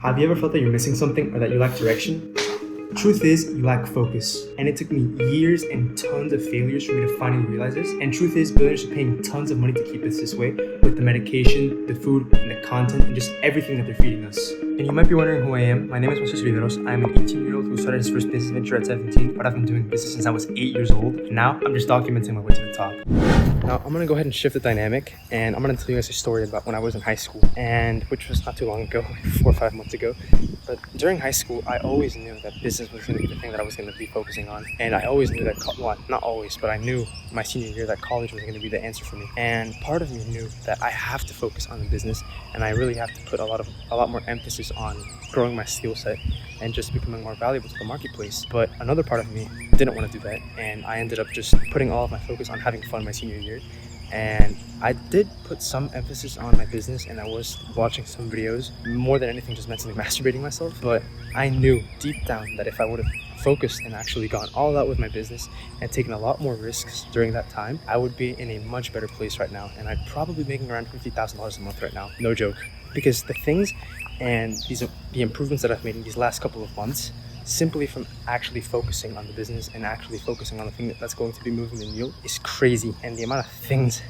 Have you ever felt that you're missing something or that you lack direction? Truth is, you lack focus. And it took me years and tons of failures for me to finally realize this. And truth is, billionaires are paying tons of money to keep us this way with the medication, the food, and the content, and just everything that they're feeding us. And you might be wondering who I am. My name is Billionaires. I'm an 18-year-old who started his first business venture at 17, but I've been doing business since I was 8 years old. And now I'm just documenting my way to the top. Now, I'm gonna go ahead and shift the dynamic, and I'm gonna tell you guys a story about when I was in high school, and which was not too long ago, 4 or 5 months ago. But during high school, I always knew that business was gonna be the thing that I was gonna be focusing on. And I always knew that, well, not always, but I knew my senior year that college was gonna be the answer for me. And part of me knew that I have to focus on the business, and I really have to put a lot more emphasis on growing my skill set and just becoming more valuable to the marketplace. But another part of me didn't want to do that, and I ended up just putting all of my focus on having fun my senior year. And I did put some emphasis on my business, and I was watching some videos, more than anything just mentally masturbating myself. But I knew deep down that if I would have focused and actually gone all out with my business and taken a lot more risks during that time, I would be in a much better place right now, and I'd probably be making around $50,000 a month right now, no joke. Because the things and the improvements that I've made in these last couple of months, simply from actually focusing on the business and actually focusing on the thing that's going to be moving the needle, is crazy. And the amount of things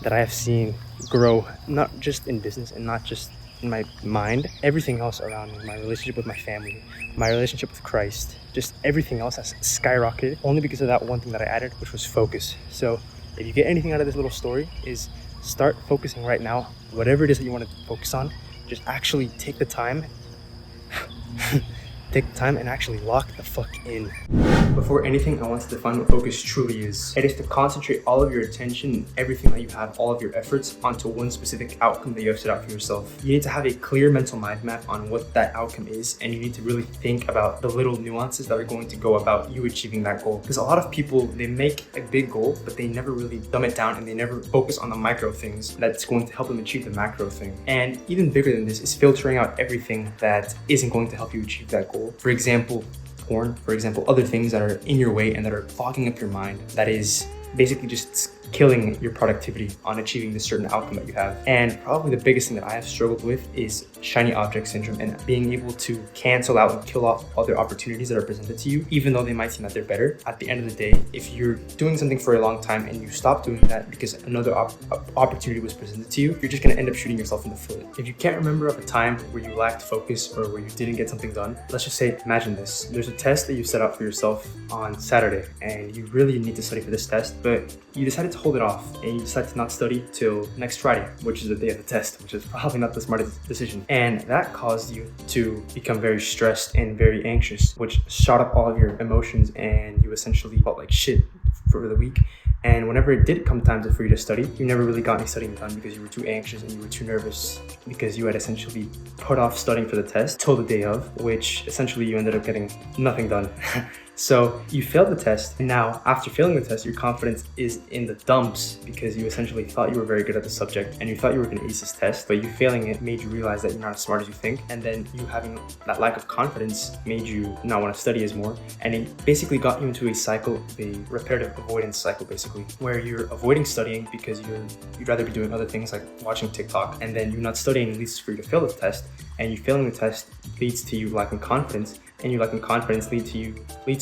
that I have seen grow, not just in business and not just in my mind, everything else around me, my relationship with my family, my relationship with Christ, just everything else has skyrocketed only because of that one thing that I added, which was focus. So if you get anything out of this little story, is start focusing right now. Whatever it is that you want to focus on, just actually take the time and actually lock the fuck in. Before anything, I want to define what focus truly is. It is to concentrate all of your attention and everything that you have, all of your efforts, onto one specific outcome that you have set out for yourself. You need to have a clear mental mind map on what that outcome is, and you need to really think about the little nuances that are going to go about you achieving that goal. Because a lot of people, they make a big goal, but they never really dumb it down, and they never focus on the micro things that's going to help them achieve the macro thing. And even bigger than this is filtering out everything that isn't going to help you achieve that goal. For example, porn, for example, other things that are in your way and that are fogging up your mind, that is basically just killing your productivity on achieving this certain outcome that you have. And probably the biggest thing that I have struggled with is shiny object syndrome, and being able to cancel out and kill off other opportunities that are presented to you, even though they might seem that they're better. At the end of the day, if you're doing something for a long time and you stop doing that because another opportunity was presented to you, you're just gonna end up shooting yourself in the foot. If you can't remember of a time where you lacked focus or where you didn't get something done, let's just say, imagine this. There's a test that you set out for yourself on Saturday, and you really need to study for this test, but you decided to hold it off, and you decide to not study till next Friday, which is the day of the test, which is probably not the smartest decision. And that caused you to become very stressed and very anxious, which shot up all of your emotions, and you essentially felt like shit for the week. And whenever it did come time for you to study, you never really got any studying done because you were too anxious and you were too nervous, because you had essentially put off studying for the test till the day of, which essentially you ended up getting nothing done. So you failed the test, and now after failing the test, your confidence is in the dumps because you essentially thought you were very good at the subject and you thought you were going to ace this test, but you failing it made you realize that you're not as smart as you think, and then you having that lack of confidence made you not want to study as more, and it basically got you into a cycle, a repetitive avoidance cycle basically, where you're avoiding studying because you'd rather be doing other things like watching TikTok, and then you're not studying leads for you to fail the test, and you failing the test leads to you lacking confidence, and you lacking confidence leads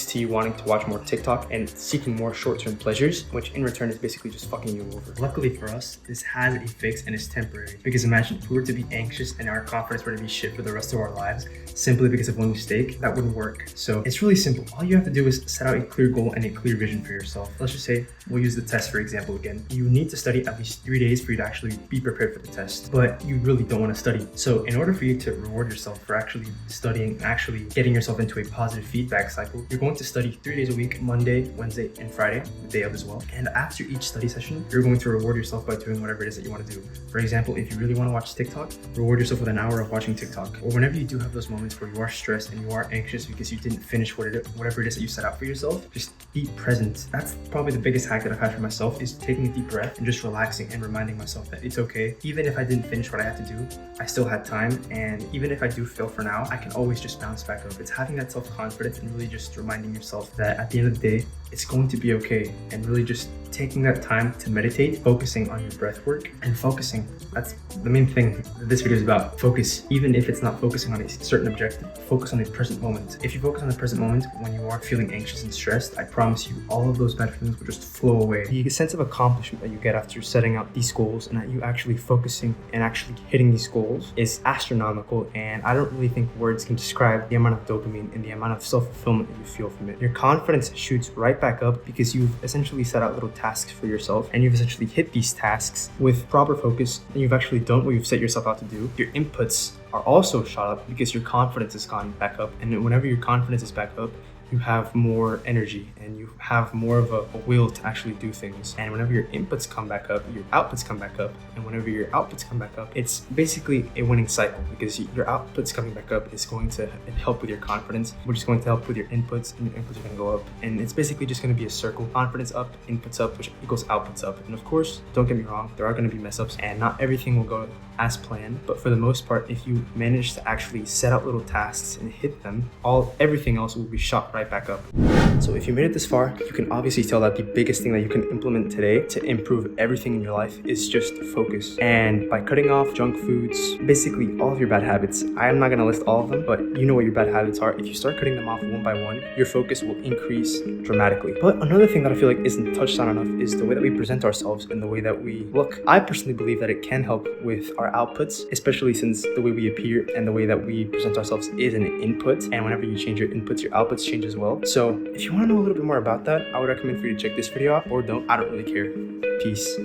to you wanting to watch more TikTok and seeking more short-term pleasures, which in return is basically just fucking you over. Luckily for us, this has a fix and is temporary. Because imagine if we were to be anxious and our confidence were to be shit for the rest of our lives simply because of one mistake, that wouldn't work. So it's really simple. All you have to do is set out a clear goal and a clear vision for yourself. Let's just say, we'll use the test for example again. You need to study at least 3 days for you to actually be prepared for the test, but you really don't want to study. So in order for you to reward yourself for actually studying, actually getting yourself into a positive feedback cycle, you're going to study 3 days a week, Monday, Wednesday, and Friday, the day of as well. And after each study session, you're going to reward yourself by doing whatever it is that you want to do. For example, if you really want to watch TikTok, reward yourself with an hour of watching TikTok. Or whenever you do have those moments where you are stressed and you are anxious because you didn't finish whatever it is that you set out for yourself, just be present. That's probably the biggest hack that I've had for myself, is taking a deep breath and just relaxing and reminding myself that it's okay. Even if I didn't finish what I had to do, I still had time. And even if I do fail for now, I can always just bounce back up. It's having that self-confidence and really just reminding yourself that at the end of the day, it's going to be okay. And really just taking that time to meditate, focusing on your breath work, and focusing. That's the main thing that this video is about. Focus. Even if it's not focusing on a certain objective, focus on the present moment. If you focus on the present moment when you are feeling anxious and stressed, I promise you all of those bad feelings will just flow away. The sense of accomplishment that you get after setting out these goals and that you actually focusing and actually hitting these goals is astronomical, and I don't really think words can describe the amount of dopamine and the amount of self-fulfillment that you feel from it. Your confidence shoots right back up because you've essentially set out little tasks for yourself, and you've essentially hit these tasks with proper focus, and you've actually done what you've set yourself out to do. Your inputs are also shot up because your confidence has gone back up, and whenever your confidence is back up, you have more energy and you have more of a will to actually do things. And whenever your inputs come back up, your outputs come back up. And whenever your outputs come back up, it's basically a winning cycle because your outputs coming back up is going to help with your confidence, which is going to help with your inputs, and your inputs are going to go up. And it's basically just going to be a circle. Confidence up, inputs up, which equals outputs up. And of course, don't get me wrong, there are going to be mess ups and not everything will go as planned. But for the most part, if you manage to actually set out little tasks and hit them, everything else will be shot right back up. So if you made it this far, you can obviously tell that the biggest thing that you can implement today to improve everything in your life is just focus. And by cutting off junk foods, basically all of your bad habits, I'm not going to list all of them, but you know what your bad habits are. If you start cutting them off one by one, your focus will increase dramatically. But another thing that I feel like isn't touched on enough is the way that we present ourselves and the way that we look. I personally believe that it can help with our outputs, especially since the way we appear and the way that we present ourselves is an input. And whenever you change your inputs, your outputs change as well. So if you want to know a little bit more about that, I would recommend for you to check this video out, or don't. I don't really care. Peace.